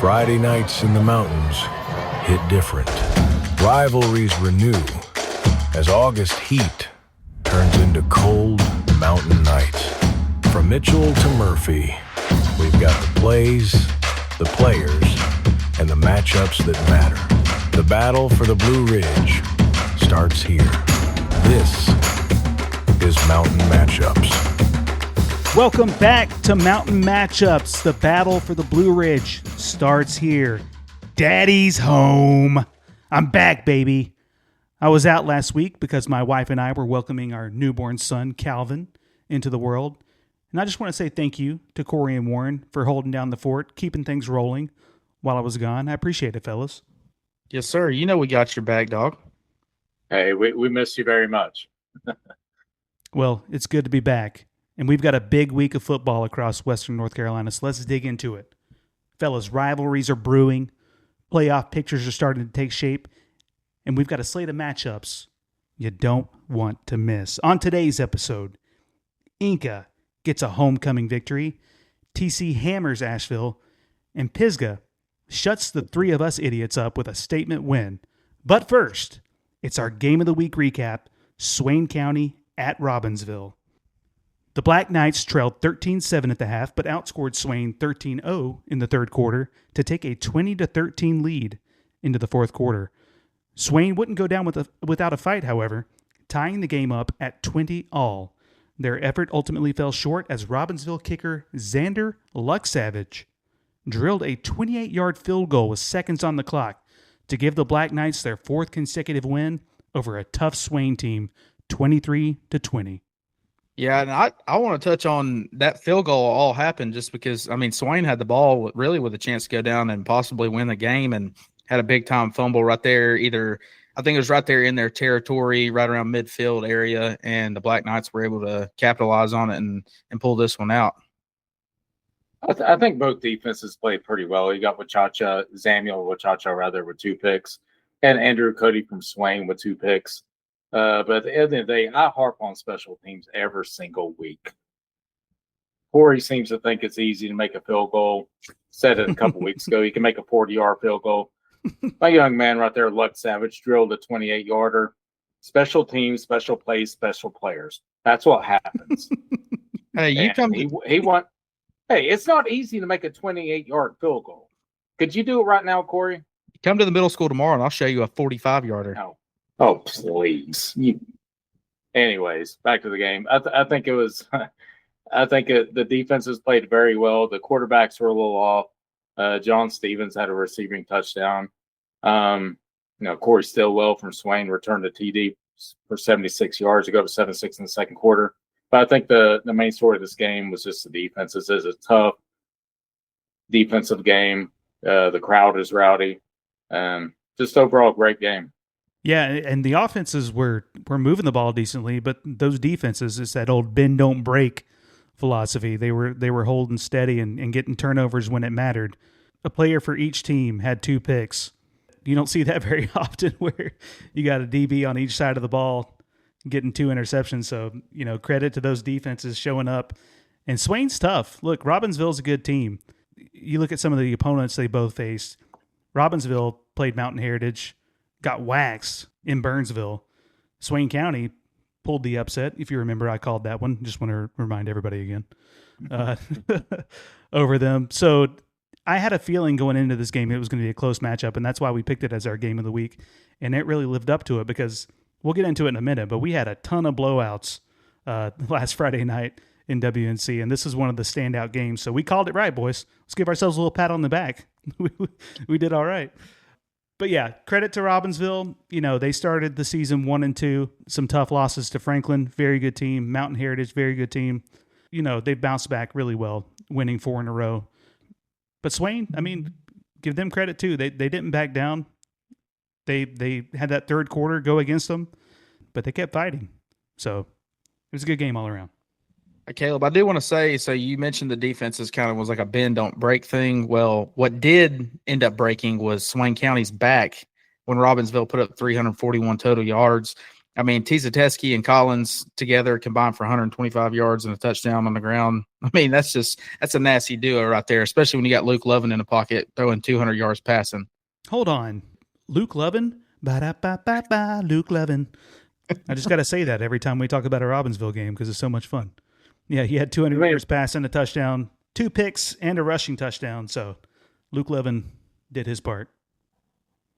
Friday nights in the mountains hit different. Rivalries renew as August heat turns into cold mountain nights. From Mitchell to Murphy, we've got the plays, the players, and the matchups that matter. The battle for the Blue Ridge starts here. This is Mountain Matchups. Welcome back to Mountain Matchups. The battle for the Blue Ridge starts here. Daddy's home. I'm back, baby. I was out last week because my wife and I were welcoming our newborn son, Calvin, into the world. And I just want to say thank you to Corey and Warren for holding down the fort, keeping things rolling while I was gone. I appreciate it, fellas. Yes, sir. You know we got your back, dog. Hey, we miss you very much. Well, it's good to be back. And we've got a big week of football across Western North Carolina, so let's dig into it. Fellas, rivalries are brewing. Playoff pictures are starting to take shape. And we've got a slate of matchups you don't want to miss. On today's episode, Enka gets a homecoming victory. TC hammers Asheville. And Pisgah shuts the three of us idiots up with a statement win. But first, it's our Game of the Week recap, Swain County at Robbinsville. The Black Knights trailed 13-7 at the half, but outscored Swain 13-0 in the third quarter to take a 20-13 lead into the fourth quarter. Swain wouldn't go down without a fight, however, tying the game up at 20-all. Their effort ultimately fell short as Robbinsville kicker Xander Lucksavage drilled a 28-yard field goal with seconds on the clock to give the Black Knights their fourth consecutive win over a tough Swain team, 23-20. Yeah, and I want to touch on that field goal all happened just because, Swain had the ball really with a chance to go down and possibly win the game and had a big-time fumble right there. I think it was right there in their territory, right around midfield area, and the Black Knights were able to capitalize on it and pull this one out. I think both defenses played pretty well. You got Samuel Wachacha with 2 picks, and Andrew Cody from Swain with 2 picks. But at the end of the day, I harp on special teams every single week. Corey seems to think it's easy to make a field goal. Said it a couple weeks ago. You can make a 40-yard field goal. My young man right there, Lucksavage, drilled a 28-yarder. Special teams, special plays, special players. That's what happens. Hey, Hey, it's not easy to make a 28-yard field goal. Could you do it right now, Corey? Come to the middle school tomorrow, and I'll show you a 45-yarder. No. Oh, please. Anyways, back to the game. I think it was – the defenses played very well. The quarterbacks were a little off. John Stevens had a receiving touchdown. Corey Stillwell from Swain returned a TD for 76 yards to go to 7-6 in the second quarter. But I think the main story of this game was just the defense. This is a tough defensive game. The crowd is rowdy. Just overall great game. Yeah, and the offenses were moving the ball decently, but those defenses, it's that old bend don't break philosophy. They were holding steady and getting turnovers when it mattered. A player for each team had 2 picks. You don't see that very often where you got a DB on each side of the ball getting 2 interceptions. So, credit to those defenses showing up. And Swain's tough. Look, Robbinsville's a good team. You look at some of the opponents they both faced. Robbinsville played Mountain Heritage, got waxed in Burnsville. Swain County pulled the upset. If you remember, I called that one. Just want to remind everybody again over them. So I had a feeling going into this game it was going to be a close matchup, and that's why we picked it as our game of the week. And it really lived up to it because we'll get into it in a minute, but we had a ton of blowouts last Friday night in WNC, and this is one of the standout games. So we called it right, boys. Let's give ourselves a little pat on the back. We did all right. But yeah, credit to Robbinsville. They started the season 1-2. Some tough losses to Franklin, very good team. Mountain Heritage, very good team. They bounced back really well, winning 4 in a row. But Swain, give them credit too. They didn't back down. They had that third quarter go against them, but they kept fighting. So it was a good game all around. Caleb, I do want to say, so you mentioned the defenses kind of was like a bend, don't break thing. Well, what did end up breaking was Swain County's back when Robbinsville put up 341 total yards. I mean, Tizatesky and Collins together combined for 125 yards and a touchdown on the ground. I mean, that's a nasty duo right there, especially when you got Luke Lovin in the pocket throwing 200 yards passing. Hold on. Luke Lovin? Ba-da-ba-ba-ba, Luke Lovin. I just got to say that every time we talk about a Robbinsville game because it's so much fun. Yeah, he had 200 yards passing, a touchdown, 2 picks, and a rushing touchdown. So Luke Lovin did his part.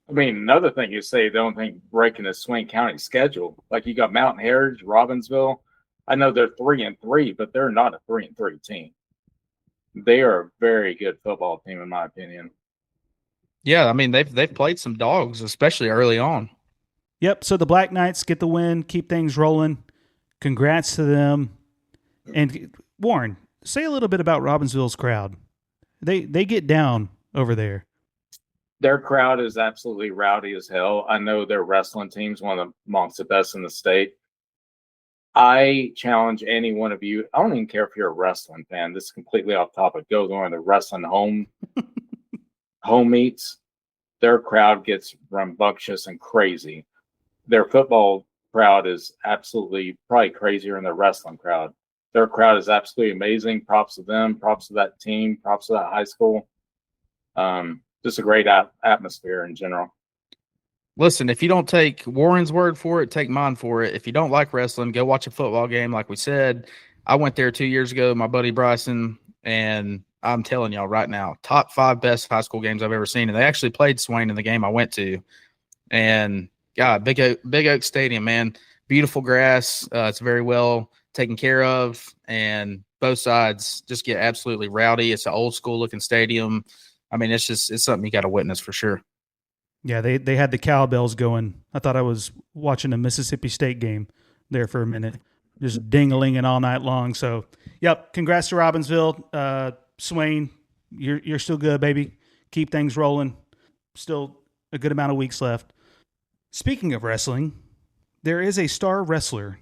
I mean, another thing you say, the only thing breaking the Swain County schedule, like you got Mountain Heritage, Robbinsville. I know they're 3-3, but they're not a 3-3 team. They are a very good football team, in my opinion. Yeah, I mean they've played some dogs, especially early on. Yep. So the Black Knights get the win, keep things rolling. Congrats to them. And Warren, say a little bit about Robbinsville's crowd. They get down over there. Their crowd is absolutely rowdy as hell. I know their wrestling team's one of amongst the best in the state. I challenge any one of you. I don't even care if you're a wrestling fan. This is completely off topic. Go during the wrestling home meets. Their crowd gets rambunctious and crazy. Their football crowd is absolutely probably crazier than their wrestling crowd. Their crowd is absolutely amazing. Props to them. Props to that team. Props to that high school. Just a great atmosphere in general. Listen, if you don't take Warren's word for it, take mine for it. If you don't like wrestling, go watch a football game. Like we said, I went there 2 years ago, my buddy Bryson, and I'm telling y'all right now, top 5 best high school games I've ever seen. And they actually played Swain in the game I went to. And God, Big Oak Stadium, man, beautiful grass. It's very well taken care of, and both sides just get absolutely rowdy. It's an old school looking stadium. I mean, it's something you got to witness for sure. Yeah, they had the cowbells going. I thought I was watching a Mississippi State game there for a minute, just ding-a-linging all night long. So, yep, congrats to Robbinsville. Swain, you're still good, baby. Keep things rolling. Still a good amount of weeks left. Speaking of wrestling, there is a star wrestler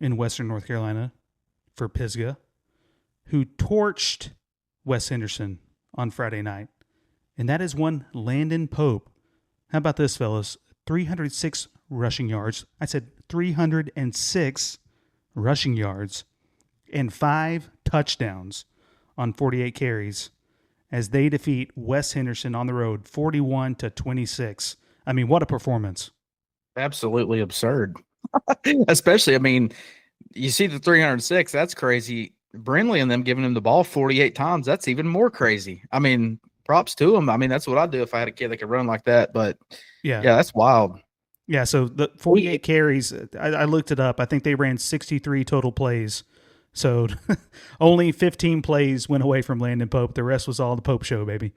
in Western North Carolina for Pisgah who torched West Henderson on Friday night, and that is one Landon Pope. How about this, fellas? 306 rushing yards. I said 306 rushing yards and 5 touchdowns on 48 carries as they defeat West Henderson on the road 41-26. I mean, what a performance. Absolutely absurd. Especially, I mean, you see the 306, that's crazy. Brindley and them giving him the ball 48 times, that's even more crazy. I mean, props to him. I mean, that's what I'd do if I had a kid that could run like that. But, yeah that's wild. Yeah, so the 48 carries, I looked it up. I think they ran 63 total plays. So only 15 plays went away from Landon Pope. The rest was all the Pope show, baby.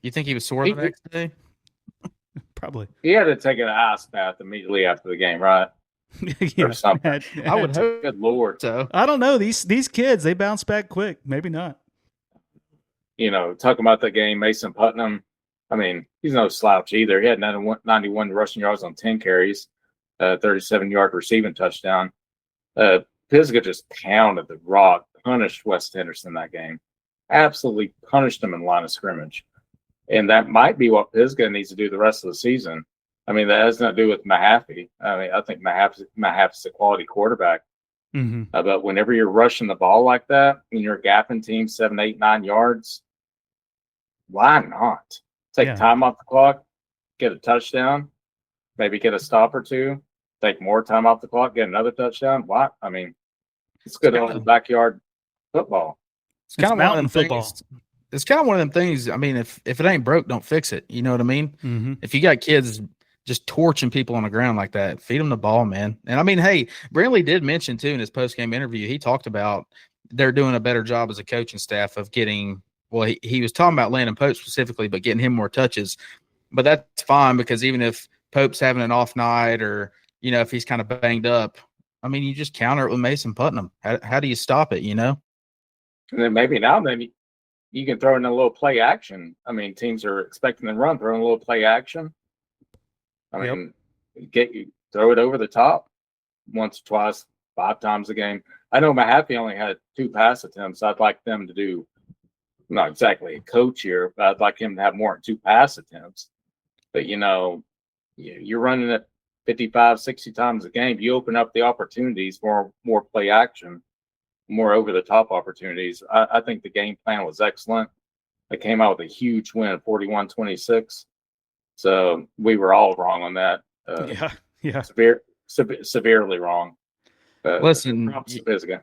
You think he was sore the next day? Probably. He had to take an ice bath immediately after the game, right? Yeah, or something. I would hope. Good Lord. So I don't know. These kids, they bounce back quick. Maybe not. You know, talking about the game, Mason Putnam, I mean, he's no slouch either. He had 91 rushing yards on 10 carries, 37-yard receiving touchdown. Pisgah just pounded the rock, punished West Henderson that game. Absolutely punished them in line of scrimmage. And that might be what Pisgah needs to do the rest of the season. I mean, that has nothing to do with Mahaffey. I mean, I think Mahaffey's a quality quarterback. Mm-hmm. But whenever you're rushing the ball like that, and you're gapping teams 7, 8, 9 yards, why not? Take time off the clock, get a touchdown, maybe get a stop or two, take more time off the clock, get another touchdown. Why? I mean, it's good old backyard football. It's kind of one of them football. things. It's kind of one of them things. I mean, if it ain't broke, don't fix it. You know what I mean? Mm-hmm. If you got kids just torching people on the ground like that, feed them the ball, man. And I mean, hey, Brindley did mention too in his post-game interview, he talked about they're doing a better job as a coaching staff of getting, well, he was talking about Landon Pope specifically, but getting him more touches. But that's fine because even if Pope's having an off night or, you know, if he's kind of banged up, I mean, you just counter it with Mason Putnam. How do you stop it, you know? And then maybe now and then you can throw in a little play action. I mean, teams are expecting to run, throw in a little play action. I mean, throw it over the top once, twice, 5 times a game. I know Mahaffey only had 2 pass attempts. I'd like them to do, not exactly a coach here, but I'd like him to have more than 2 pass attempts. But, you know, you're running it 55, 60 times a game, you open up the opportunities for more play action, more over-the-top opportunities. I think the game plan was excellent. They came out with a huge win, 41-26. So we were all wrong on that. Yeah. Severely wrong. Listen, props to Pisgah.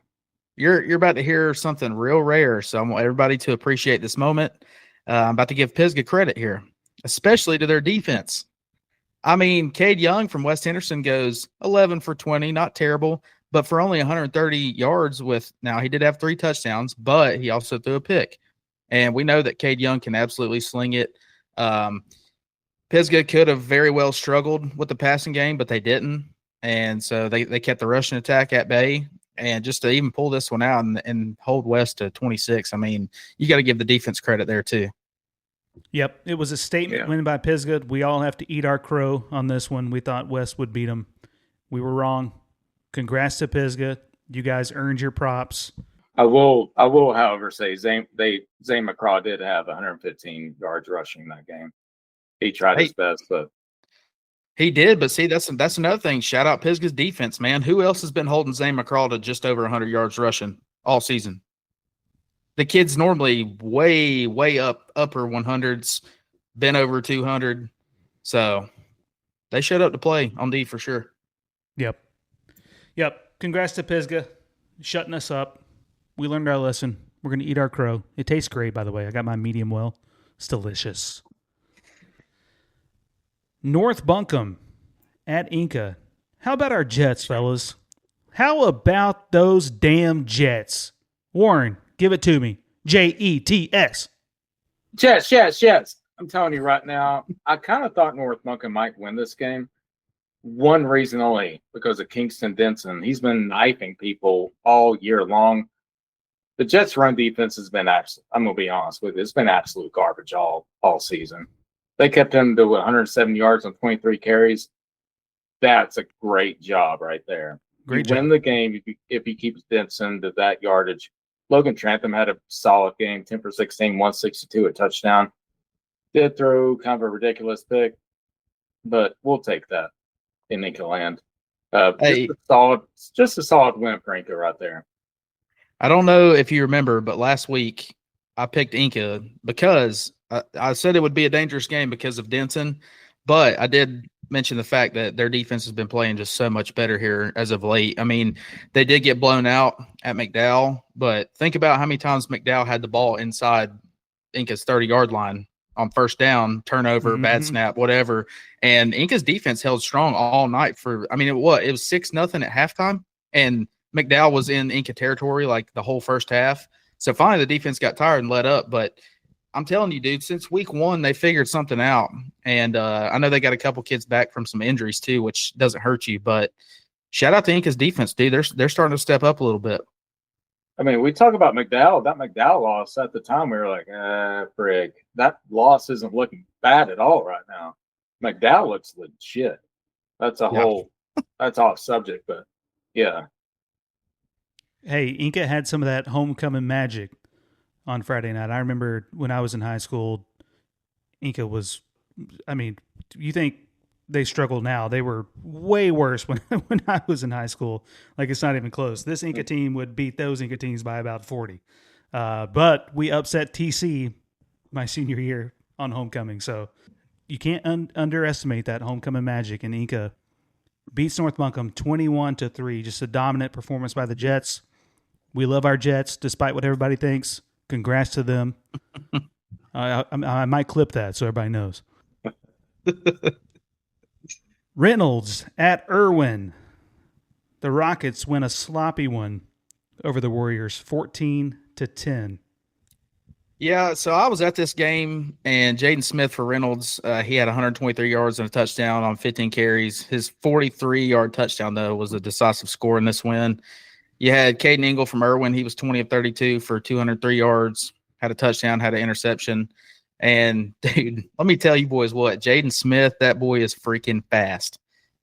You're about to hear something real rare, so I want everybody to appreciate this moment. I'm about to give Pisgah credit here, especially to their defense. I mean, Garret Young from West Henderson goes 11 for 20, not terrible, but for only 130 yards now he did have 3 touchdowns, but he also threw a pick. And we know that Garret Young can absolutely sling it. Pisgah could have very well struggled with the passing game, but they didn't. And so they kept the rushing attack at bay. And just to even pull this one out and hold West to 26, I mean, you got to give the defense credit there too. Yep, it was a statement win by Pisgah. We all have to eat our crow on this one. We thought West would beat them. We were wrong. Congrats to Pisgah. You guys earned your props. I will, however, say Zane McCraw did have 115 yards rushing in that game. He tried his best, but he did. But see, that's another thing. Shout out Pisgah's defense, man. Who else has been holding Zane McCraw to just over 100 yards rushing all season? The kid's normally way, way upper 100s, been over 200. So they showed up to play on D for sure. Yep. Congrats to Pisgah, shutting us up. We learned our lesson. We're going to eat our crow. It tastes great, by the way. I got my medium well. It's delicious. North Buncombe at Enka. How about our Jets, fellas? How about those damn Jets? Warren, give it to me. Jets. Yes. I'm telling you right now, I kind of thought North Buncombe might win this game. One reason only, because of Kingston Denson. He's been knifing people all year long. The Jets' run defense has been absolute. I'm going to be honest with you. It's been absolute garbage all season. They kept him to 107 yards on 23 carries. That's a great job right there. Great job. Win the game if he keeps Denson to that yardage. Logan Trantham had a solid game, 10 for 16, 162, a touchdown. Did throw kind of a ridiculous pick, but we'll take that in Enka land. Just a solid win for Enka right there. I don't know if you remember, but last week I picked Enka because I said it would be a dangerous game because of Denson, but I did mention the fact that their defense has been playing just so much better here as of late. I mean, they did get blown out at McDowell, but think about how many times McDowell had the ball inside Enka's 30-yard line on first down, turnover, bad snap, whatever. And Enka's defense held strong all night it was 6-0 at halftime, and McDowell was in Enka territory like the whole first half. So finally the defense got tired and let up, but I'm telling you, dude, since week 1, they figured something out. And I know they got a couple kids back from some injuries too, which doesn't hurt you. But shout out to Enka's defense, dude. They're starting to step up a little bit. I mean, we talk about McDowell. That McDowell loss at the time, we were like, frig. That loss isn't looking bad at all right now. McDowell looks legit. That's that's off subject, but yeah. Hey, Enka had some of that homecoming magic on Friday night. I remember when I was in high school, Enka was, you think they struggle now. They were way worse when I was in high school. Like, it's not even close. This Enka team would beat those Enka teams by about 40. But we upset TC my senior year on homecoming. So you can't underestimate that homecoming magic. And Enka beats North Buncombe 21-3. Just a dominant performance by the Jets. We love our Jets, despite what everybody thinks. Congrats to them. I might clip that so everybody knows. Reynolds at Erwin. The Rockets win a sloppy one over the Warriors, 14-10. Yeah, so I was at this game, and Jayden Smith for Reynolds, he had 123 yards and a touchdown on 15 carries. His 43-yard touchdown, though, was a decisive score in this win. You had Caden Ingle from Erwin. He was 20 of 32 for 203 yards, had a touchdown, had an interception. And, dude, let me tell you boys what, Jayden Smith, that boy is freaking fast.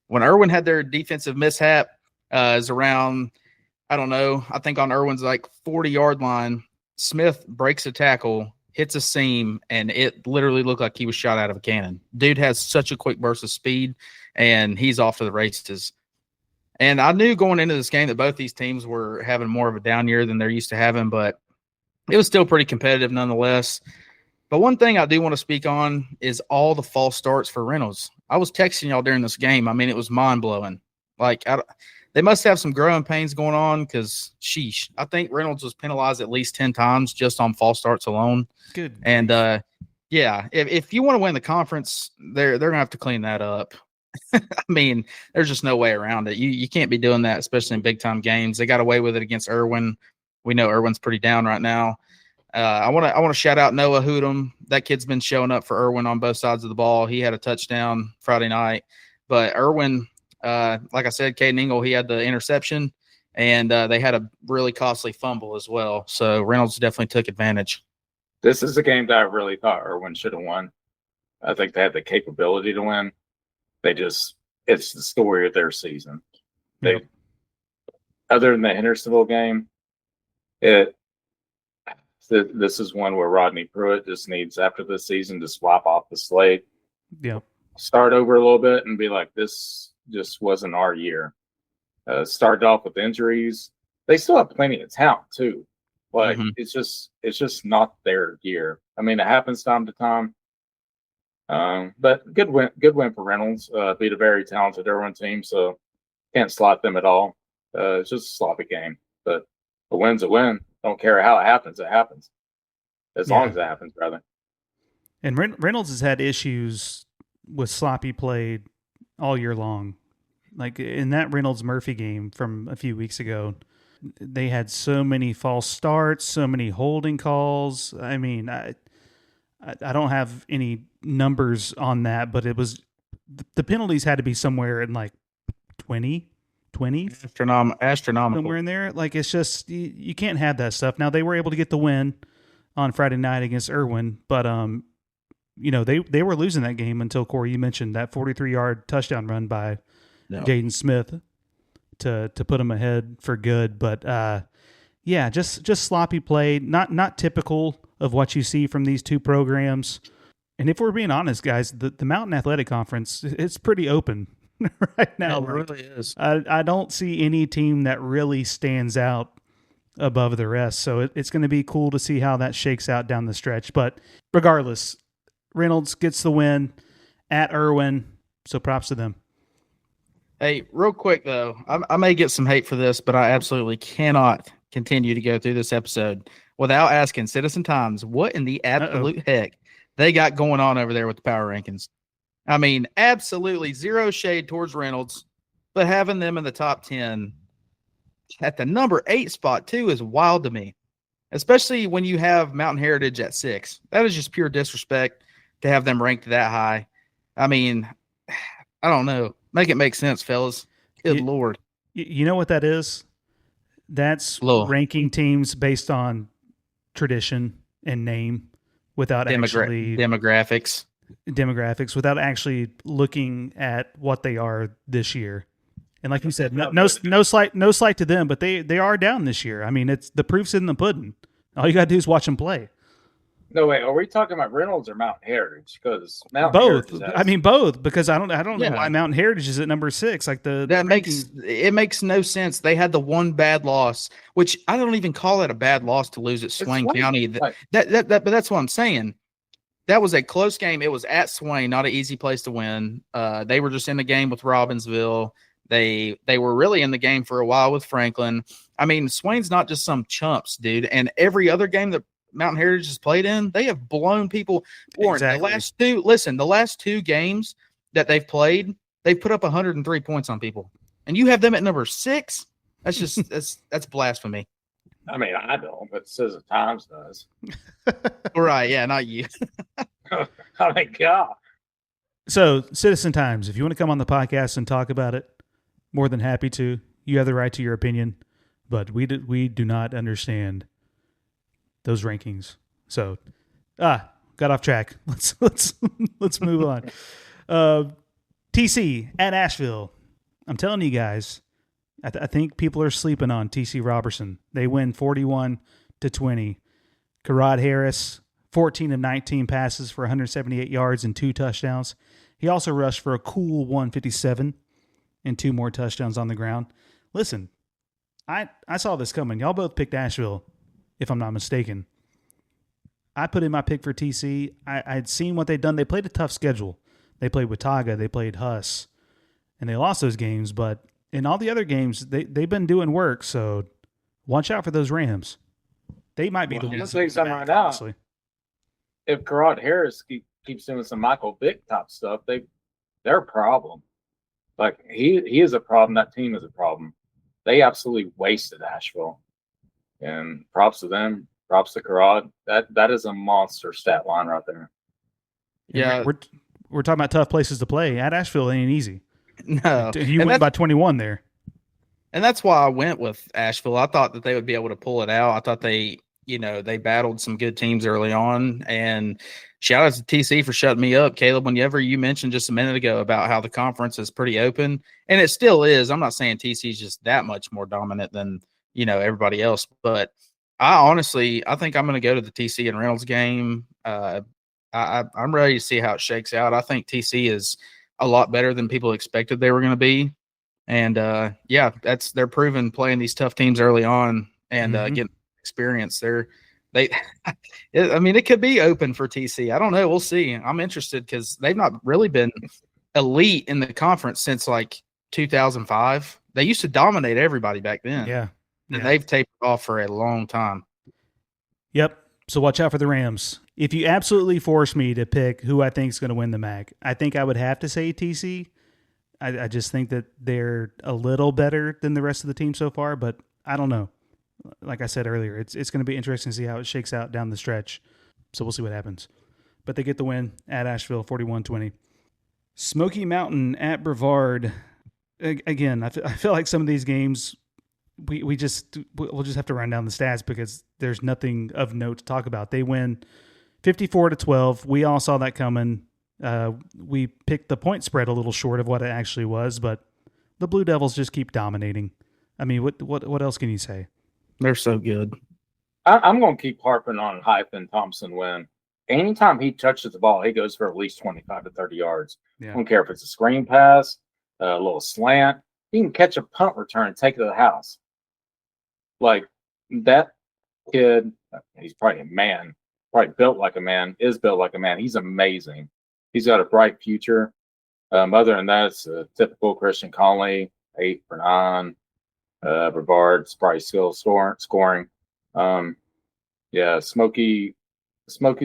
When Erwin had their defensive mishap, is around, I don't know, I think on Erwin's like 40-yard line, Smith breaks a tackle, hits a seam, and it literally looked like he was shot out of a cannon. Dude has such a quick burst of speed, and he's off to the races. And I knew going into this game that both these teams were having more of a down year than they're used to having, but it was still pretty competitive nonetheless. But one thing I do want to speak on is all the false starts for Reynolds. I was texting y'all during this game. I mean, it was mind-blowing. Like, they must have some growing pains going on because, sheesh, I think Reynolds was penalized at least 10 times just on false starts alone. Good. And, yeah, if you want to win the conference, they're going to have to clean that up. I mean, there's just no way around it. You can't be doing that, especially in big-time games. They got away with it against Erwin. We know Erwin's pretty down right now. I want to shout out Noah Hootem. That kid's been showing up for Erwin on both sides of the ball. He had a touchdown Friday night. But Erwin, like I said, Caden Ingle, he had the interception, and they had a really costly fumble as well. So Reynolds definitely took advantage. This is a game that I really thought Erwin should have won. I think they had the capability to win. It's the story of their season. Other than the Hendersonville game, this is one where Rodney Pruitt just needs, after this season, to swap off the slate. Yep. Start over a little bit and be like, this just wasn't our year. Started off with injuries. They still have plenty of talent too. Like it's just not their year. I mean, it happens time to time. But good win for Reynolds. Beat a very talented Erwin team, so can't slot them at all. It's just a sloppy game, but a win's a win. Don't care how it happens, as long as it happens, brother. And Reynolds has had issues with sloppy play all year long. Like in that Reynolds-Murphy game from a few weeks ago, they had so many false starts, so many holding calls. I mean, I don't have any numbers on that, but it was the penalties had to be somewhere in like 20. Astronomical. Somewhere in there. Like, it's just, you can't have that stuff. Now, they were able to get the win on Friday night against Erwin, but, they were losing that game until, Corey, you mentioned that 43-yard touchdown run by Jayden Smith to put them ahead for good. But, just sloppy play, not typical of what you see from these two programs. And if we're being honest, guys, the Mountain Athletic Conference, it's pretty open right now. It really is. I don't see any team that really stands out above the rest. So it's going to be cool to see how that shakes out down the stretch. But regardless, Reynolds gets the win at Erwin. So props to them. Hey, real quick, though, I may get some hate for this, but I absolutely cannot continue to go through this episode without asking Citizen Times what in the absolute heck they got going on over there with the power rankings. I mean, absolutely zero shade towards Reynolds, but having them in the top 10 at the number 8 spot, too, is wild to me, especially when you have Mountain Heritage at 6. That is just pure disrespect to have them ranked that high. I mean, I don't know. Make it make sense, fellas. Good Lord. You know what that is? That's ranking teams based on tradition and name without demographics without actually looking at what they are this year. And like you said, no slight to them, but they are down this year. I mean, it's the proof's in the pudding. All you got to do is watch them play. No, wait. Are we talking about Reynolds or Mountain Heritage? Because both. I mean, both. Because I don't know why Mountain Heritage is at number 6. Like it makes no sense. They had the one bad loss, which I don't even call it a bad loss to lose at Swain County. But that's what I'm saying. That was a close game. It was at Swain, not an easy place to win. They were just in the game with Robbinsville. They were really in the game for a while with Franklin. I mean, Swain's not just some chumps, dude. And every other game that Mountain Heritage has played in, they have blown people. Warren, exactly. The last two games that they've played, they've put up 103 points on people. And you have them at number 6? That's just that's blasphemy. I mean, I don't, but Citizen Times does. Right, yeah, not you. I mean, God. So, Citizen Times, if you want to come on the podcast and talk about it, more than happy to. You have the right to your opinion, but we do not understand those rankings. So, got off track. Let's move on. TC at Asheville. I'm telling you guys, I think people are sleeping on TC Roberson. They win 41-20. Karod Harris, 14 of 19 passes for 178 yards and 2 touchdowns. He also rushed for a cool 157 and 2 more touchdowns on the ground. Listen, I saw this coming. Y'all both picked Asheville, if I'm not mistaken. I put in my pick for TC. I'd seen what they'd done. They played a tough schedule. They played Watauga. They played Huss. And they lost those games. But in all the other games, they've been doing work. So watch out for those Rams. They might be the ones. Let's take some right now. Honestly. If Karod Harris keeps doing some Michael Vick top stuff, they're a problem. Like he is a problem. That team is a problem. They absolutely wasted Asheville. And props to them. Props to Karod. That is a monster stat line right there. Yeah, we're talking about tough places to play. At Asheville, it ain't easy. no, You went by 21 there. and that's why I went with Asheville. I thought that they would be able to pull it out. I thought they battled some good teams early on. And shout out to TC for shutting me up, Caleb. Whenever you mentioned just a minute ago about how the conference is pretty open, and it still is. I'm not saying TC is just that much more dominant than everybody else, but I think I'm going to go to the TC and Reynolds game. I'm ready to see how it shakes out. I think TC is a lot better than people expected they were going to be. And they're proven playing these tough teams early on and getting experience. It could be open for TC. I don't know. We'll see. I'm interested because they've not really been elite in the conference since like 2005. They used to dominate everybody back then. Yeah. And they've tapered off for a long time. Yep. So watch out for the Rams. If you absolutely force me to pick who I think is going to win the MAC, I think I would have to say TC. I just think that they're a little better than the rest of the team so far, but I don't know. Like I said earlier, it's going to be interesting to see how it shakes out down the stretch. So we'll see what happens. But they get the win at Asheville, 41-20. Smoky Mountain at Brevard. Again, I feel like some of these games we'll just have to run down the stats because there's nothing of note to talk about. They win 54-12. We all saw that coming. We picked the point spread a little short of what it actually was, but the Blue Devils just keep dominating. I mean, what else can you say? They're so good. I'm going to keep harping on Hyphen Thompson win. Anytime he touches the ball, he goes for at least 25 to 30 yards. Yeah. I don't care if it's a screen pass, a little slant. He can catch a punt return and take it to the house. Like that kid, he's probably a man, probably built like a man, is built like a man. He's amazing. He's got a bright future. Other than that, it's a typical Christian Conley, 8 for 9. Brevard's probably still scoring. Smoky's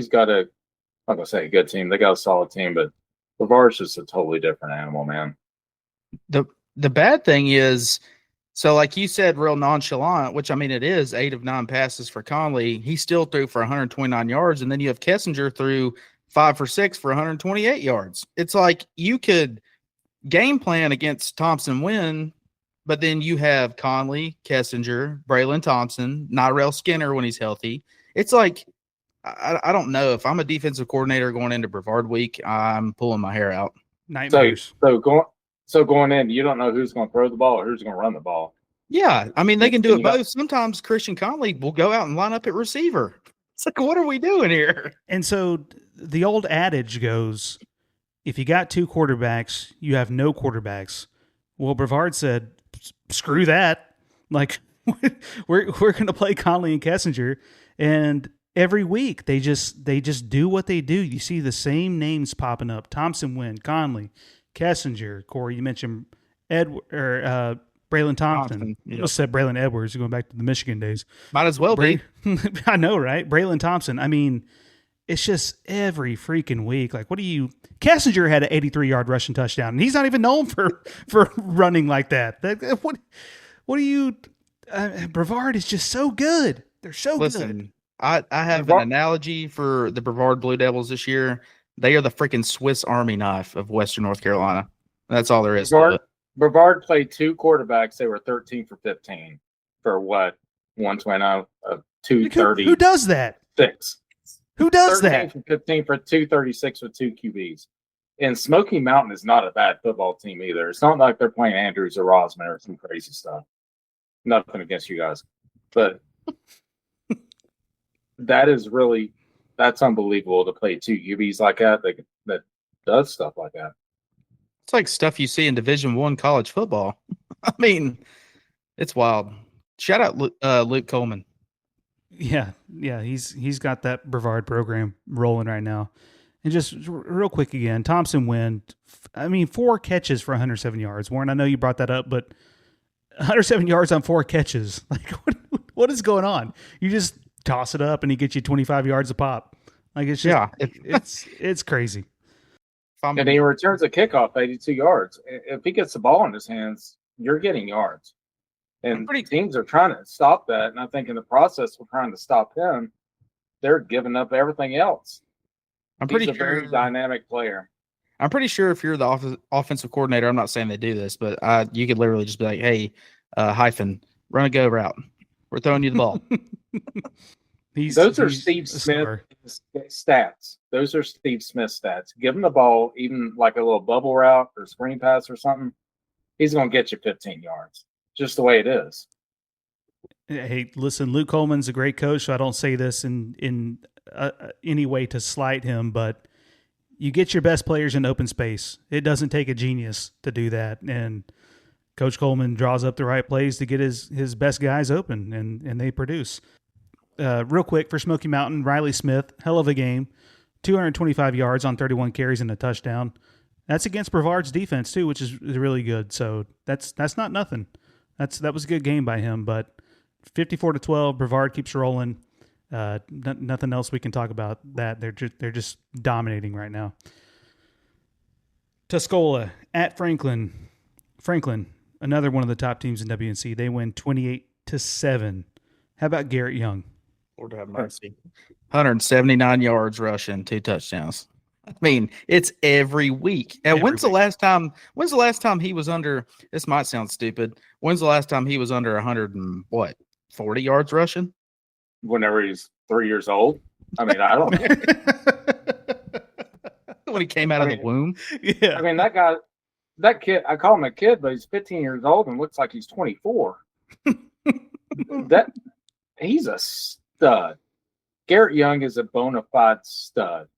got I'm not gonna say a good team. They got a solid team, but Brevard's just a totally different animal, man. The bad thing is, so like you said, real nonchalant, which I mean it is 8 of 9 passes for Conley. He still threw for 129 yards, and then you have Kessinger threw 5 for 6 for 128 yards. It's like you could game plan against Thompson win, but then you have Conley, Kessinger, Braylon Thompson, Nyrell Skinner when he's healthy. It's like I don't know. If I'm a defensive coordinator going into Brevard week, I'm pulling my hair out. Nightmares. So going in, you don't know who's going to throw the ball or who's going to run the ball. Yeah, I mean, they can do it both. Sometimes Christian Conley will go out and line up at receiver. It's like, what are we doing here? And so the old adage goes, if you got 2 quarterbacks, you have no quarterbacks. Well, Brevard said, screw that. Like, we're going to play Conley and Kessinger. And every week they just do what they do. You see the same names popping up. Thompson win, Conley, Kessinger, Corey, you mentioned Braylon Thompson. You just said Braylon Edwards, going back to the Michigan days. Might as well be. I know, right? Braylon Thompson. I mean, it's just every freaking week. Like, Kessinger had an 83-yard rushing touchdown, and he's not even known for running like that. What do you Brevard is just so good. They're so good. I have an analogy for the Brevard Blue Devils this year. They are the freaking Swiss Army knife of Western North Carolina. That's all there is to it. Brevard played 2 quarterbacks. They were 13 for 15 for what? 120, 230. Who does that? 6. Who does that? 15 for 236 with 2 QBs. And Smoky Mountain is not a bad football team either. It's not like they're playing Andrews or Rosman or some crazy stuff. Nothing against you guys. But that is really that's unbelievable to play two UBs like that does stuff like that. It's like stuff you see in Division I college football. I mean, it's wild. Shout out Luke Coleman. Yeah, he's got that Brevard program rolling right now. And just real quick again, Thompson went, 4 catches for 107 yards. Warren, I know you brought that up, but 107 yards on 4 catches. Like, what is going on? You just toss it up and he gets you 25 yards a pop. Like, it's just, it's crazy. And he returns a kickoff 82 yards. If he gets the ball in his hands, you're getting yards. And teams are trying to stop that. And I think in the process of trying to stop him, they're giving up everything else. He's a very dynamic player. I'm pretty sure if you're the offensive coordinator, I'm not saying they do this, but you could literally just be like, hey, hyphen, run a go route. We're throwing you the ball. Those are Steve Smith stats. Those are Steve Smith stats. Give him the ball, even like a little bubble route or screen pass or something. He's going to get you 15 yards. Just the way it is. Hey, listen, Luke Coleman's a great coach, so I don't say this in any way to slight him, but you get your best players in open space. It doesn't take a genius to do that, and Coach Coleman draws up the right plays to get his best guys open, and they produce. Real quick, for Smoky Mountain, Riley Smith, hell of a game, 225 yards on 31 carries and a touchdown. That's against Brevard's defense, too, which is really good, so that's not nothing. That was a good game by him, but 54-12, Brevard keeps rolling. Nothing else we can talk about that. They're just dominating right now. Tuscola at Franklin. Franklin, another one of the top teams in WNC. They win 28-7. How about Garret Young? Lord have mercy. 179 yards rushing, 2 touchdowns. I mean, it's every week. And when's the last time he was under, this might sound stupid, when's the last time he was under 40 yards rushing? Whenever he's 3 years old. I mean, I don't know. When he came out of the womb. Yeah. I mean, that kid, I call him a kid, but he's 15 years old and looks like he's 24. He's a stud. Garret Young is a bona fide stud.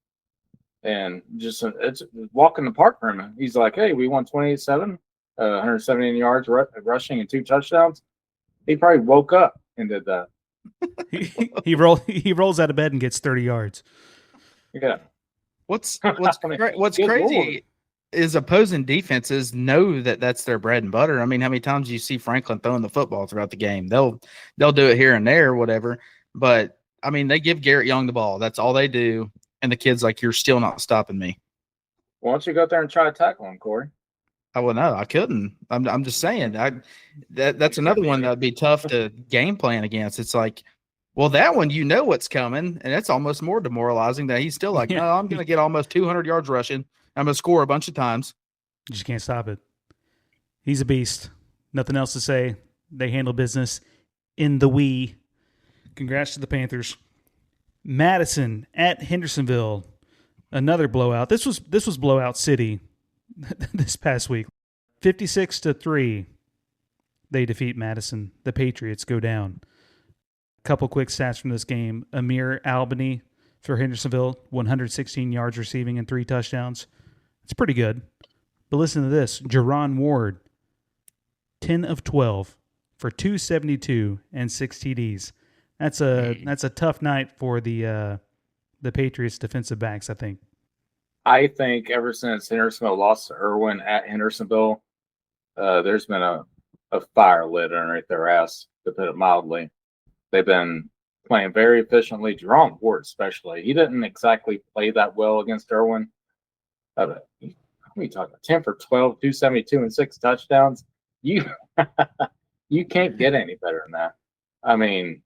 And just it's walk in the park for him. He's like, hey, we won 28-7, 179 yards rushing and 2 touchdowns. He probably woke up and did that. he rolls out of bed and gets 30 yards. Yeah. What's crazy is opposing defenses know that that's their bread and butter. I mean, how many times do you see Franklin throwing the football throughout the game? They'll do it here and there, whatever. But I mean, they give Garret Young the ball. That's all they do. And the kid's like, you're still not stopping me. Why don't you go out there and try to tackle him, Corey? Well, no, I couldn't. I'm just saying. That's another one that would be tough to game plan against. It's like, well, that one, you know what's coming, and it's almost more demoralizing that he's still like, no, I'm going to get almost 200 yards rushing. I'm going to score a bunch of times. You just can't stop it. He's a beast. Nothing else to say. They handle business in the wee. Congrats to the Panthers. Madison at Hendersonville. Another blowout. This was blowout city this past week. 56-3. They defeat Madison. The Patriots go down. Couple quick stats from this game. Amir Albany for Hendersonville, 116 yards receiving and 3 touchdowns. It's pretty good. But listen to this. Jaron Ward, 10 of 12 for 272 and 6 TDs. That's a tough night for the Patriots defensive backs, I think. I think ever since Hendersonville lost to Erwin at Hendersonville, there's been a fire lit underneath their ass, to put it mildly. They've been playing very efficiently. Jaron Ward especially. He didn't exactly play that well against Erwin. What are you talking about? 10 for 12, 272 and 6 touchdowns. You can't get any better than that. I mean,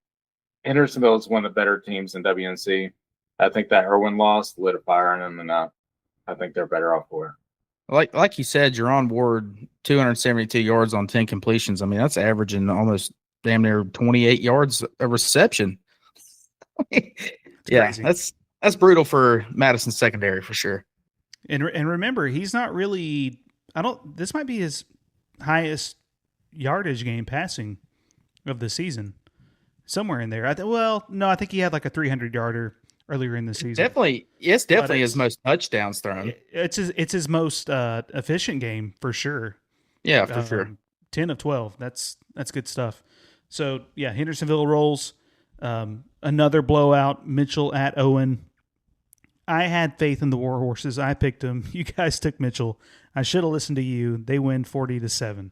Hendersonville is one of the better teams in WNC. I think that Erwin loss lit a fire in them, and I think they're better off for it. Like you said, Jaron Ward, 272 yards on 10 completions. I mean, that's averaging almost damn near 28 yards a reception. Yeah, that's brutal for Madison secondary for sure. And remember, he's not really. This might be his highest yardage game passing of the season, somewhere in there. I think he had like a 300 yarder earlier in the season. It's definitely his most touchdowns thrown. It's his most efficient game for sure. Yeah, for sure. 10 of 12. That's good stuff. So yeah, Hendersonville rolls. Another blowout. Mitchell at Owen. I had faith in the Warhorses. I picked them. You guys took Mitchell. I should have listened to you. They win 40-7.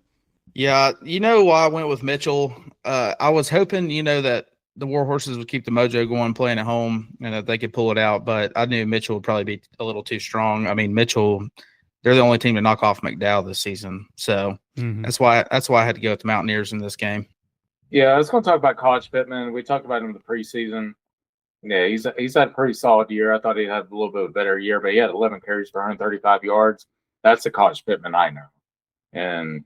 Yeah, you know why I went with Mitchell? I was hoping, that the Warhorses would keep the mojo going playing at home and that they could pull it out, but I knew Mitchell would probably be a little too strong. I mean, Mitchell, they're the only team to knock off McDowell this season. So that's why I had to go with the Mountaineers in this game. Yeah, I was going to talk about College Pittman. We talked about him in the preseason. Yeah, he's had a pretty solid year. I thought he had a little bit of a better year, but he had 11 carries for 135 yards. That's the College Pittman I know. And,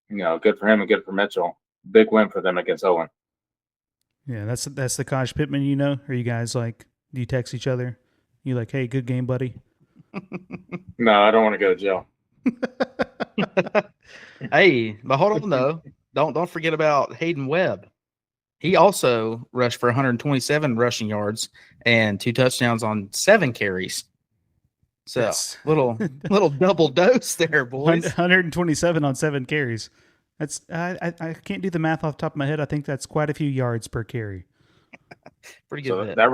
good for him and good for Mitchell. Big win for them against Owen. Yeah, that's the College Pittman, Are you guys do you text each other? You like, hey, good game, buddy? No, I don't want to go to jail. Hey, but hold on though. Don't forget about Hayden Webb. He also rushed for 127 rushing yards and 2 touchdowns on 7 carries. So little double dose there, boys. 127 on 7 carries. That's I can't do the math off the top of my head. I think that's quite a few yards per carry. Pretty good. So that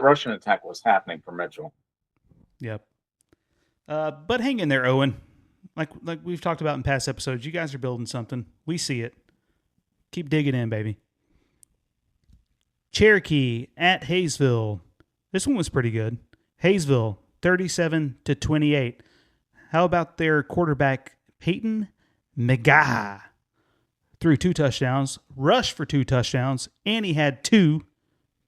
Russian attack was happening for Mitchell. Yep. But hang in there, Owen. Like we've talked about in past episodes, you guys are building something. We see it. Keep digging in, baby. Cherokee at Hayesville. This one was pretty good. Hayesville, 37-28. How about their quarterback, Peyton McGaha? Threw 2 touchdowns, rushed for 2 touchdowns, and he had 2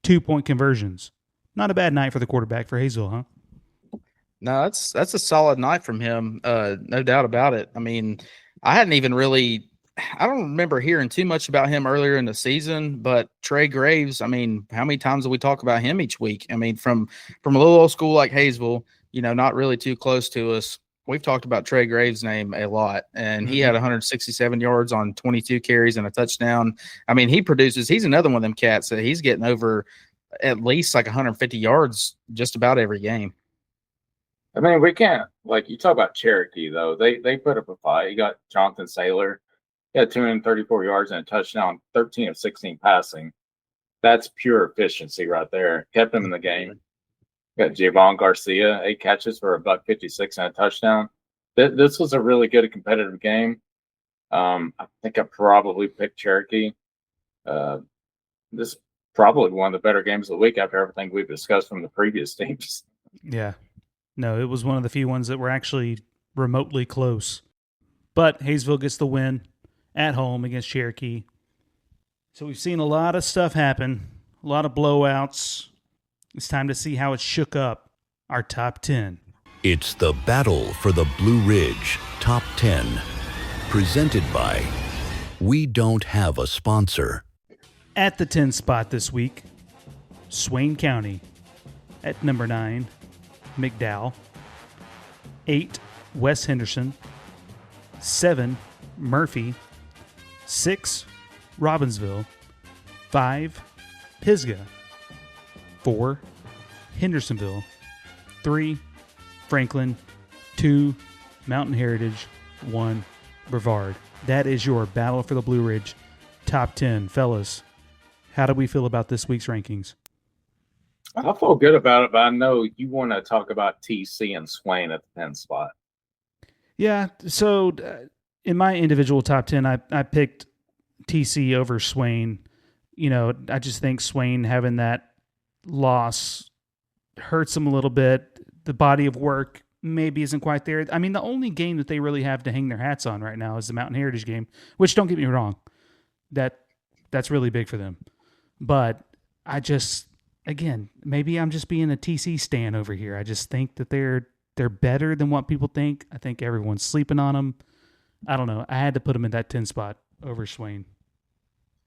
2-point conversions. Not a bad night for the quarterback for Hayesville, huh? No, that's a solid night from him. No doubt about it. I mean, I don't remember hearing too much about him earlier in the season, but Trey Graves, I mean, how many times do we talk about him each week? I mean, from a little old school like Hayesville, not really too close to us. We've talked about Trey Graves' name a lot, and he had 167 yards on 22 carries and a touchdown. I mean, he's another one of them cats that he's getting over at least 150 yards just about every game. I mean, we can't, you talk about Cherokee, though. They put up a fight. You got Jonathan Saylor. He had 234 yards and a touchdown, 13 of 16 passing. That's pure efficiency right there. Kept him in the game. You got Javon Garcia, 8 catches for $156 and a touchdown. This was a really good competitive game. I think I probably picked Cherokee. This is probably one of the better games of the week after everything we've discussed from the previous teams. Yeah. No, it was one of the few ones that were actually remotely close. But Hayesville gets the win at home against Cherokee. So we've seen a lot of stuff happen, a lot of blowouts. It's time to see how it shook up our top 10. It's the battle for the Blue Ridge Top 10, presented by We Don't Have a Sponsor. At the 10 spot this week, Swain County. At number 9, McDowell. 8, West Henderson. 7, Murphy. 6, Robbinsville. 5, Pisgah. 4, Hendersonville. 3, Franklin. 2, Mountain Heritage. 1, Brevard. That is your Battle for the Blue Ridge Top 10. Fellas, how do we feel about this week's rankings? I feel good about it, but I know you want to talk about TC and Swain at the 10 spot. Yeah, so in my individual top 10, I picked TC over Swain. I just think Swain having that loss hurts them a little bit. The body of work maybe isn't quite there. I mean, the only game that they really have to hang their hats on right now is the Mountain Heritage game, which, don't get me wrong, that's really big for them. But again, maybe I'm just being a TC stan over here. I just think that they're better than what people think. I think everyone's sleeping on them. I don't know. I had to put them in that 10 spot over Swain.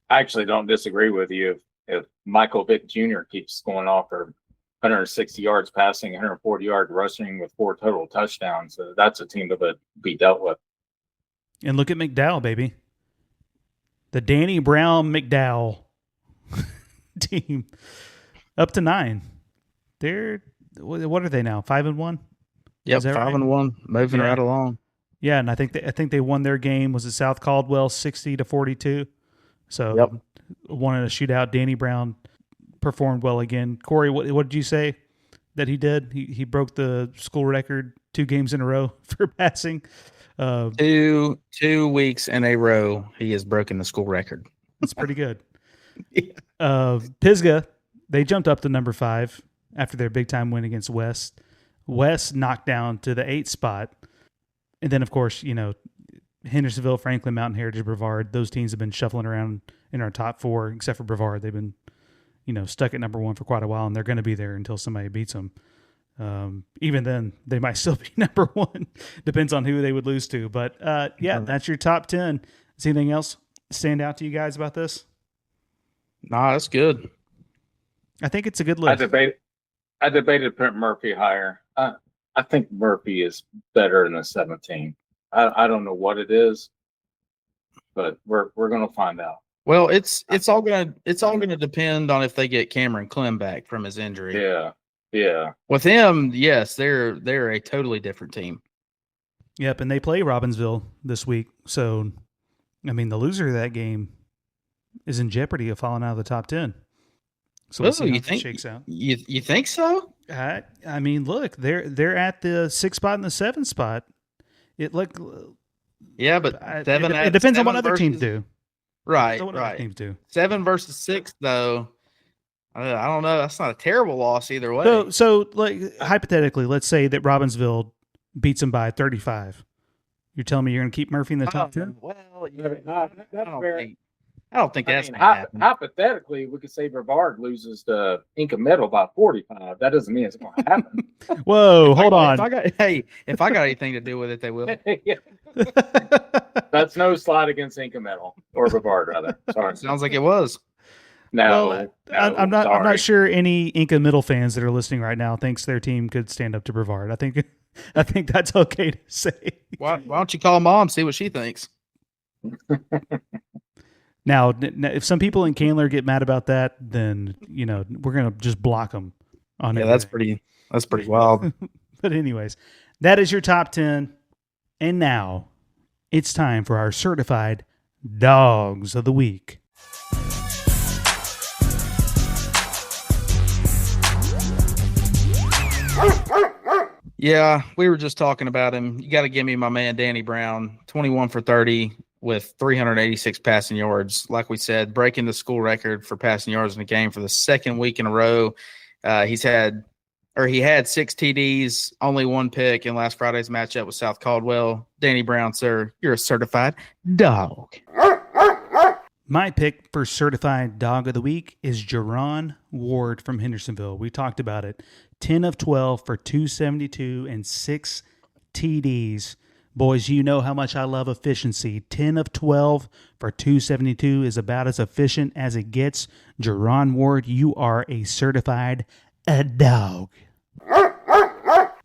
I actually don't disagree with you. If Michael Vick Jr. keeps going off for 160 yards passing, 140 yards rushing with 4 total touchdowns, that's a team to be dealt with. And look at McDowell, baby. The Danny Brown McDowell team up to 9. They're what are they now? 5-1. Yep, Is that 5-1, moving Yeah. right along. Yeah, and I think they won their game. Was it South Caldwell 60-42? So Yep. won in a shootout. Danny Brown performed well again. Corey, what did you say that he did? He broke the school record 2 games in a row for passing. 2 weeks in a row, he has broken the school record. That's pretty good. Yeah. Pisgah, they jumped up to number 5 after their big time win against West. West knocked down to the 8th spot. And then, of course, Hendersonville, Franklin, Mountain Heritage, Brevard, those teams have been shuffling around in our top 4, except for Brevard. They've been, stuck at number 1 for quite a while, and they're going to be there until somebody beats them. Even then, they might still be number 1. Depends on who they would lose to. But, that's your top 10. Is anything else stand out to you guys about this? Nah, that's good. I think it's a good list. I debated putting Murphy higher. I think Murphy is better than the 17. I don't know what it is, but we're gonna find out. Well, it's all gonna depend on if they get Cameron Clem back from his injury. Yeah. With him, yes, they're a totally different team. Yep, and they play Robbinsville this week. So, the loser of that game is in jeopardy of falling out of the top 10. So we'll see how that shakes out. You think so? Look, they're at the 6th spot and the 7th spot. Yeah, but it depends on what other teams do. Right, Other right. teams do. 7 versus 6, though. I don't know. That's not a terrible loss either way. So hypothetically, let's say that Robbinsville beats them by 35. You're telling me you're going to keep Murphy in the top 10? Well, fair. I don't think that's hypothetically, we could say Brevard loses to Enka Middle by 45. That doesn't mean it's going to happen. Whoa, hold on. If I got anything to do with it, they will. That's no slide against Enka Middle or Brevard, rather. Sorry. Sounds like it was. No, I'm not sure any Enka Middle fans that are listening right now thinks their team could stand up to Brevard. I think that's okay to say. Why don't you call Mom, see what she thinks? Now, if some people in Candler get mad about that, then we're gonna just block them on. Yeah, that's pretty wild. But anyways, that is your top 10, and now it's time for our certified Dawgs of the week. Yeah, we were just talking about him. You got to give me my man Danny Brown, 21 for 30 with 386 passing yards. Like we said, breaking the school record for passing yards in a game for the 2nd week in a row. He had 6 TDs, only 1 pick in last Friday's matchup with South Caldwell. Danny Brown, sir, you're a certified dog. My pick for certified dog of the week is Jaron Ward from Hendersonville. We talked about it. 10 of 12 for 272 and 6 TDs. Boys, you know how much I love efficiency. 10 of 12 for 272 is about as efficient as it gets. Jaron Ward, you are a certified dog.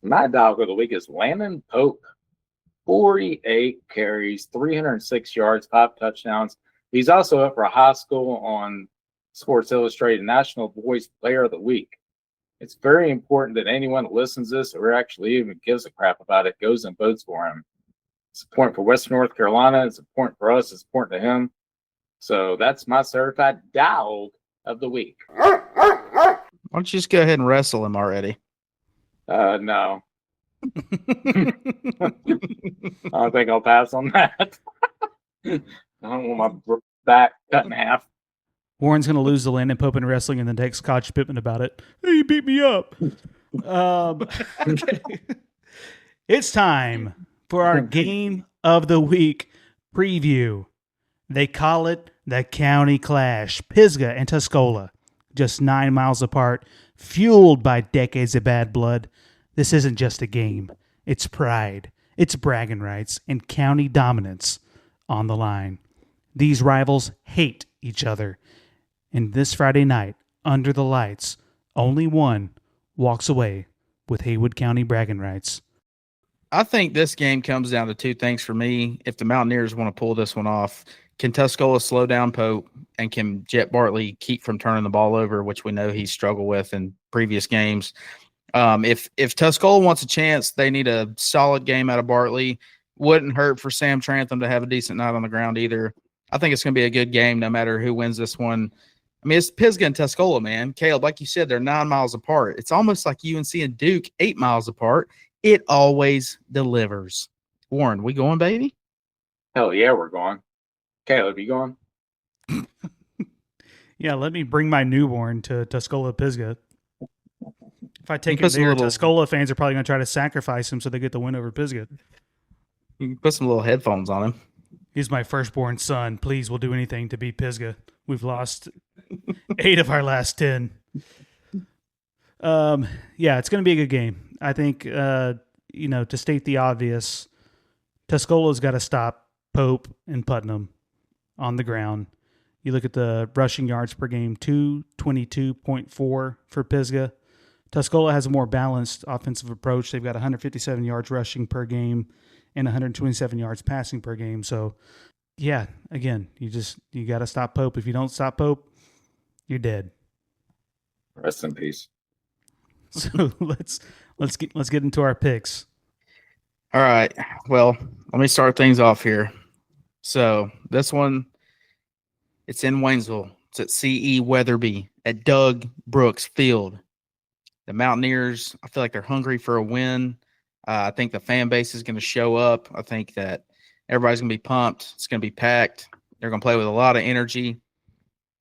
My dog of the week is Landon Pope. 48 carries, 306 yards, 5 touchdowns. He's also up for a high school on Sports Illustrated National Boys Player of the Week. It's very important that anyone that listens to this or actually even gives a crap about it goes and votes for him. It's important for Western North Carolina. It's important for us. It's important to him. So that's my certified dog of the week. Why don't you just go ahead and wrestle him already? No. I don't think I'll pass on that. I don't want my back cut in half. Warren's going to lose to Landon Pope in wrestling and then text Scotch Pittman about it. Hey, you beat me up. Okay. It's time for our Game of the Week preview. They call it the County Clash. Pisgah and Tuscola, just 9 miles apart, fueled by decades of bad blood. This isn't just a game. It's pride. It's bragging rights and county dominance on the line. These rivals hate each other. And this Friday night, under the lights, only one walks away with Haywood County bragging rights. I think this game comes down to 2 things for me. If the Mountaineers want to pull this one off, can Tuscola slow down Pope, and can Jet Bartley keep from turning the ball over, which we know he's struggled with in previous games. If Tuscola wants a chance, they need a solid game out of Bartley. Wouldn't hurt for Sam Trantham to have a decent night on the ground either. I think it's going to be a good game no matter who wins this one. I mean, it's Pisgah and Tuscola, man. Caleb, like you said, they're 9 miles apart. It's almost like UNC and Duke, 8 miles apart. It always delivers. Warren, we going, baby? Hell yeah, we're going. Caleb, you going? Yeah, let me bring my newborn to Tuscola Pisgah. If I take him put some there, little- Tuscola fans are probably going to try to sacrifice him so they get the win over Pisgah. You can put some little headphones on him. He's my firstborn son. Please, we'll do anything to beat Pisgah. We've lost 8 of our last 10. Yeah, it's going to be a good game. I think, to state the obvious, Tuscola's got to stop Pope and Putnam on the ground. You look at the rushing yards per game, 222.4 for Pisgah. Tuscola has a more balanced offensive approach. They've got 157 yards rushing per game and 127 yards passing per game. So, yeah, again, you got to stop Pope. If you don't stop Pope, you're dead. Rest in peace. So let's get into our picks. All right. Well, let me start things off here. So this one, it's in Waynesville. It's at CE Weatherby at Doug Brooks Field. The Mountaineers, I feel like they're hungry for a win. I think the fan base is going to show up. I think that everybody's going to be pumped. It's going to be packed. They're going to play with a lot of energy.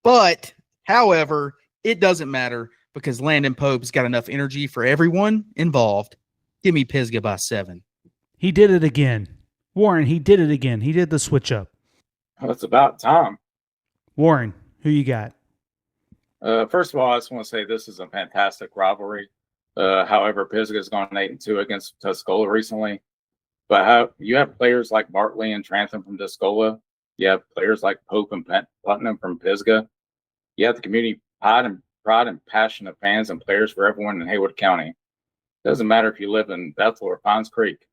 But, however, it doesn't matter because Landon Pope's got enough energy for everyone involved. Give me Pisgah by 7. He did it again. Warren, he did it again. He did the switch up. Well, it's about time. Warren, who you got? First of all, I just want to say this is a fantastic rivalry. However, Pisgah's gone 8-2 against Tuscola recently. But you have players like Bartley and Trantham from Tuscola. You have players like Pope and Putnam from Pisgah. You have the community pride and passionate fans and players for everyone in Haywood County. Doesn't matter if you live in Bethel or Fines Creek.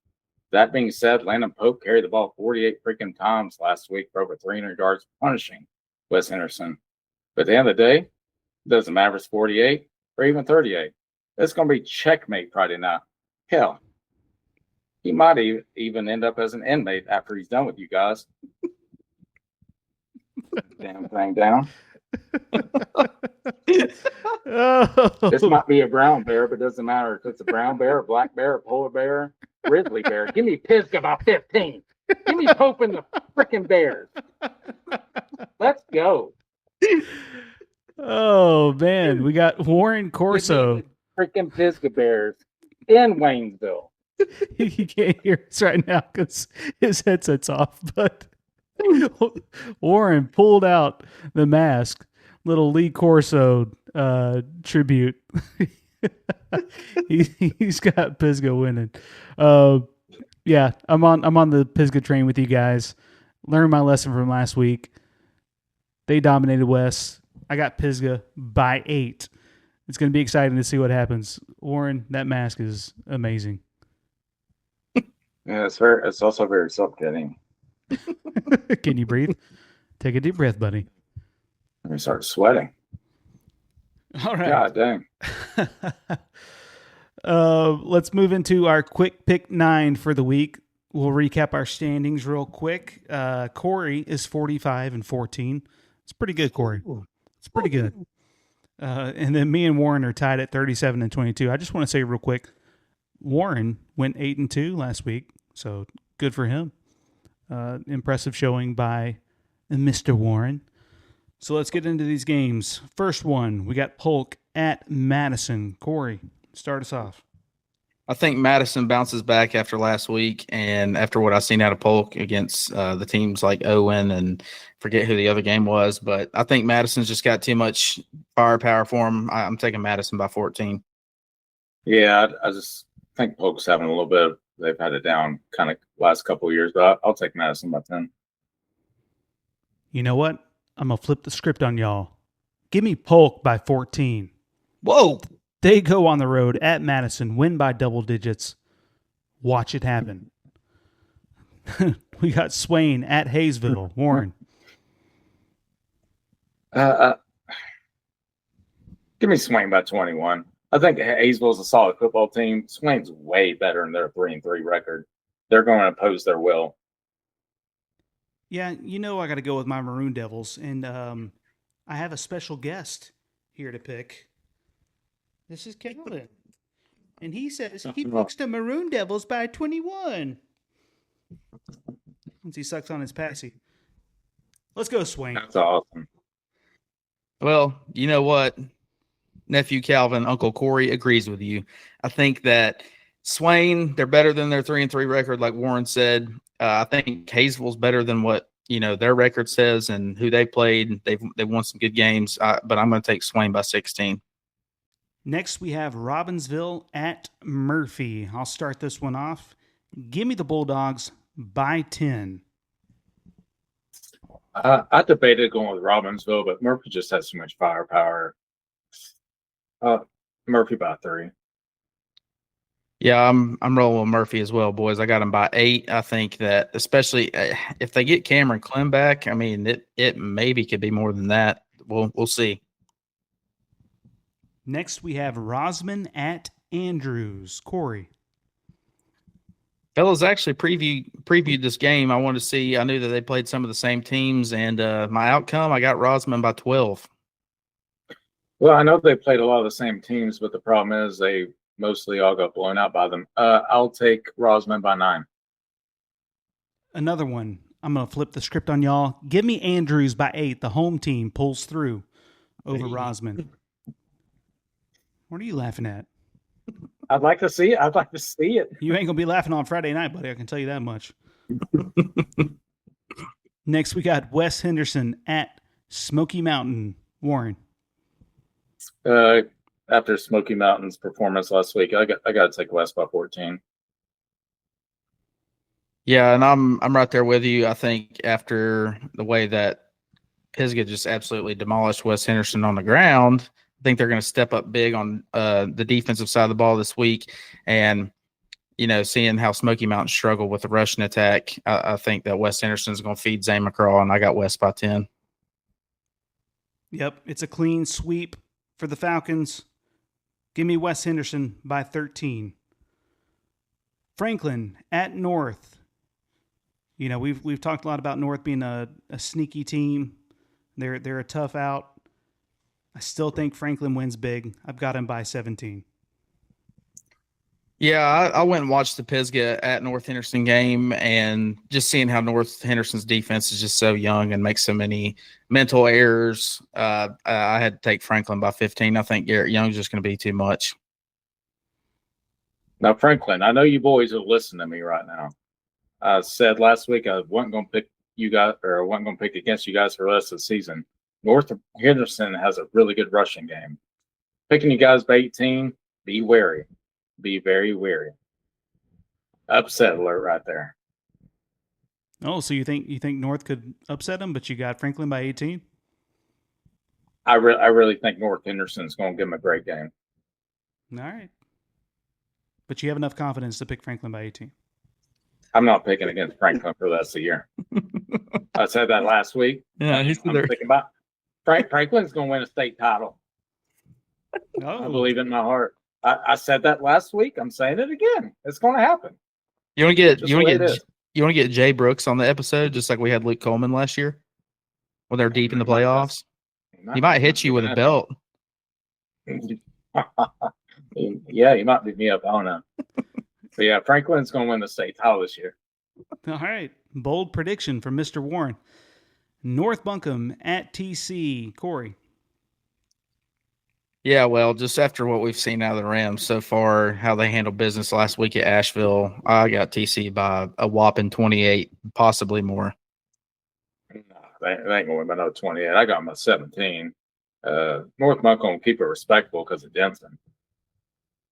That being said, Landon Pope carried the ball 48 freaking times last week for over 300 yards, punishing West Henderson. But at the end of the day, it doesn't matter if it's 48 or even 38. It's going to be checkmate Friday night. Hell, he might even end up as an inmate after he's done with you guys. Damn thing down. This might be a brown bear, but it doesn't matter if it's a brown bear, a black bear, a polar bear, grizzly bear. Give me Pisgah by 15. Give me Pope and the freaking Bears. Let's go. Oh, man. We got Warren Corso. Freaking Pisgah Bears in Waynesville. You can't hear us right now because his headset's off, but Warren pulled out the mask. Little Lee Corso tribute. He's got Pisgah winning. Yeah, I'm on the Pisgah train with you guys. Learned my lesson from last week. They dominated West. I got Pisgah by 8. It's going to be exciting to see what happens. Warren, that mask is amazing. Yeah, it's also very suffocating. Can you breathe? Take a deep breath, buddy. Let me start sweating. All right. God dang. Let's move into our quick pick 9 for the week. We'll recap our standings real quick. Corey is 45-14. It's pretty good, Corey. It's pretty good. And then me and Warren are tied at 37-22. I just want to say real quick, Warren went 8-2 last week, so good for him. Impressive showing by Mr. Warren. So let's get into these games. First one, we got Polk at Madison. Corey, start us off. I think Madison bounces back after last week and after what I've seen out of Polk against the teams like Owen and forget who the other game was. But I think Madison's just got too much firepower for him. I'm taking Madison by 14. Yeah, I just think Polk's having a little bit of, they've had it down kind of last couple of years, but I'll take Madison by 10. You know what? I'm going to flip the script on y'all. Give me Polk by 14. Whoa. They go on the road at Madison, win by double digits. Watch it happen. We got Swain at Hayesville. Warren. Uh, Give me Swain by 21. I think Hayesville's a solid football team. Swain's way better than their 3-3 record. They're going to oppose their will. Yeah, I got to go with my Maroon Devils, and I have a special guest here to pick. This is Calvin, and he says he picks the Maroon Devils by 21. Once he sucks on his passy. Let's go, Swain. That's awesome. Well, you know what? Nephew Calvin, Uncle Corey agrees with you. I think that Swain, they're better than their 3-3 record, like Warren said. I think Hayesville's better than what their record says and who they played. They've won some good games, but I'm going to take Swain by 16. Next, we have Robbinsville at Murphy. I'll start this one off. Give me the Bulldogs by 10. I debated going with Robbinsville, but Murphy just has so much firepower. Murphy by 3. Yeah, I'm rolling with Murphy as well, boys. I got him by 8. I think that especially if they get Cameron Clem back, I mean, it maybe could be more than that. We'll see. Next, we have Rosman at Andrews. Corey. Fellas, actually previewed this game. I wanted to see. I knew that they played some of the same teams, and my outcome, I got Rosman by 12. Well, I know they played a lot of the same teams, but the problem is they mostly all got blown out by them. I'll take Rosman by 9. Another one. I'm going to flip the script on y'all. Give me Andrews by 8. The home team pulls through over Rosman. What are you laughing at? I'd like to see it. You ain't going to be laughing on Friday night, buddy. I can tell you that much. Next, we got West Henderson at Smoky Mountain. Warren. After Smoky Mountain's performance last week, I got to take West by 14. Yeah, and I'm right there with you. I think after the way that Pisgah just absolutely demolished West Henderson on the ground, I think they're going to step up big on the defensive side of the ball this week. And, seeing how Smoky Mountain struggled with the rushing attack, I think that West Henderson is going to feed Zane McCraw, and I got West by 10. Yep, it's a clean sweep for the Falcons. Give me West Henderson by 13. Franklin at North. We've talked a lot about North being a sneaky team. They're a tough out. I still think Franklin wins big. I've got him by 17. Yeah, I went and watched the Pisgah at North Henderson game, and just seeing how North Henderson's defense is just so young and makes so many mental errors, I had to take Franklin by 15. I think Garret Young's just going to be too much. Now, Franklin, I know you boys are listening to me right now. I said last week I wasn't going to pick you guys, or I wasn't going to pick against you guys for the rest of the season. North Henderson has a really good rushing game. Picking you guys by 18, be wary. Be very wary. Upset alert right there. Oh, so you think North could upset them, but you got Franklin by 18? I really think North Henderson's going to give him a great game. All right. But you have enough confidence to pick Franklin by 18. I'm not picking against Franklin for the rest of the year. I said that last week. Yeah, I'm thinking about Franklin's going to win a state title. Oh. I believe it in my heart. I said that last week. I'm saying it again. It's going to happen. You want to get Jay Brooks on the episode, just like we had Luke Coleman last year when they're deep in the playoffs? He might hit you with a belt. Yeah, he might beat me up. I don't know. But yeah, Franklin's going to win the state title this year. All right. Bold prediction from Mr. Warren. North Buncombe at TC. Corey. Yeah, well, just after what we've seen out of the Rams so far, how they handled business last week at Asheville, I got TC by a whopping 28, possibly more. No, they ain't going to win by no 28. I got them at 17. North Buncombe will keep it respectable because of Denson.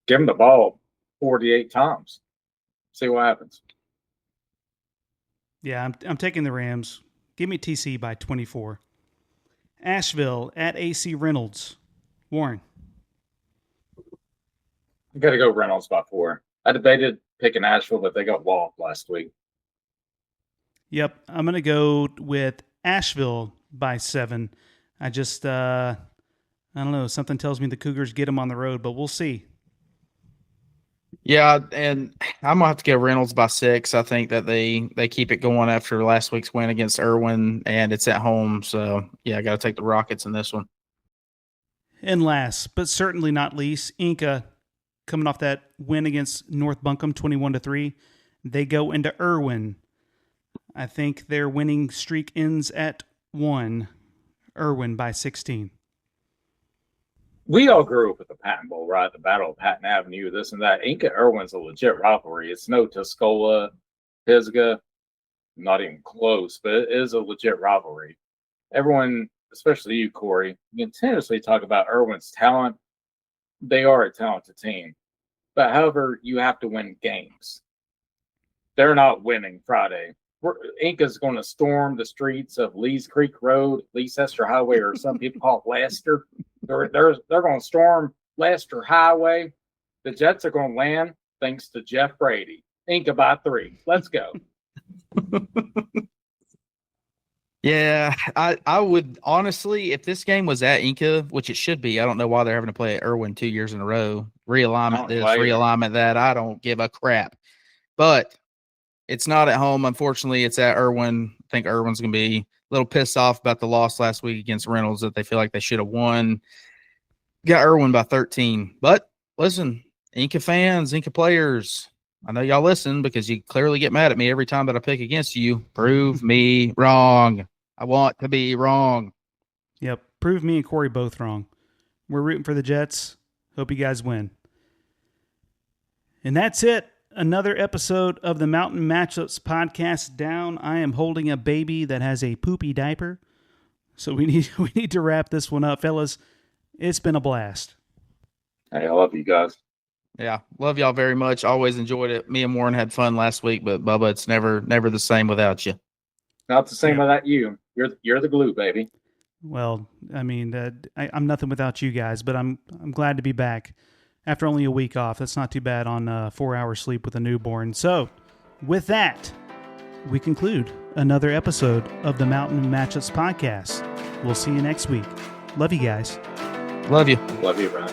Give them the ball 48 times. See what happens. Yeah, I'm taking the Rams. Give me TC by 24. Asheville at AC Reynolds. Warren. I got to go Reynolds by 4. I debated picking Asheville, but they got walloped last week. Yep, I'm going to go with Asheville by 7. I just, I don't know. Something tells me the Cougars get them on the road, but we'll see. Yeah, and I'm gonna have to go Reynolds by 6. I think that they keep it going after last week's win against Erwin, and it's at home. So yeah, I got to take the Rockets in this one. And last, but certainly not least, Enka, coming off that win against North Buncombe, 21-3, they go into Erwin. I think their winning streak ends at 1. Erwin by 16. We all grew up with the Patton Bowl, right? The Battle of Patton Avenue, this and that. Enka Erwin's a legit rivalry. It's no Tuscola, Pisgah, not even close, but it is a legit rivalry. Everyone, especially you, Corey, you continuously talk about Erwin's talent. They are a talented team. But however, you have to win games. They're not winning Friday. Enka's going to storm the streets of Lee's Creek Road, Leicester Highway, or some people call it Leicester. They're going to storm Leicester Highway. The Jets are going to land thanks to Jeff Brady. Enka by 3. Let's go. Yeah, I would honestly, if this game was at Enka, which it should be, I don't know why they're having to play at Erwin 2 years in a row. Realignment this, realignment that. I don't give a crap. But it's not at home. Unfortunately, it's at Erwin. I think Erwin's going to be a little pissed off about the loss last week against Reynolds that they feel like they should have won. Got Erwin by 13. But listen, Enka fans, Enka players, I know y'all listen because you clearly get mad at me every time that I pick against you. Prove me wrong. I want to be wrong. Yep. Prove me and Corey both wrong. We're rooting for the Jets. Hope you guys win. And that's it. Another episode of the Mountain Matchups podcast down. I am holding a baby that has a poopy diaper. So we need to wrap this one up, fellas. It's been a blast. Hey, I love you guys. Yeah, love y'all very much. Always enjoyed it. Me and Warren had fun last week, but Bubba, it's never the same without you. Not the same without you. You're the glue, baby. Well, I mean, I'm nothing without you guys, but I'm glad to be back after only a week off. That's not too bad on 4 hours sleep with a newborn. So, with that, we conclude another episode of the Mountain Matchups podcast. We'll see you next week. Love you guys. Love you. Love you, Brian.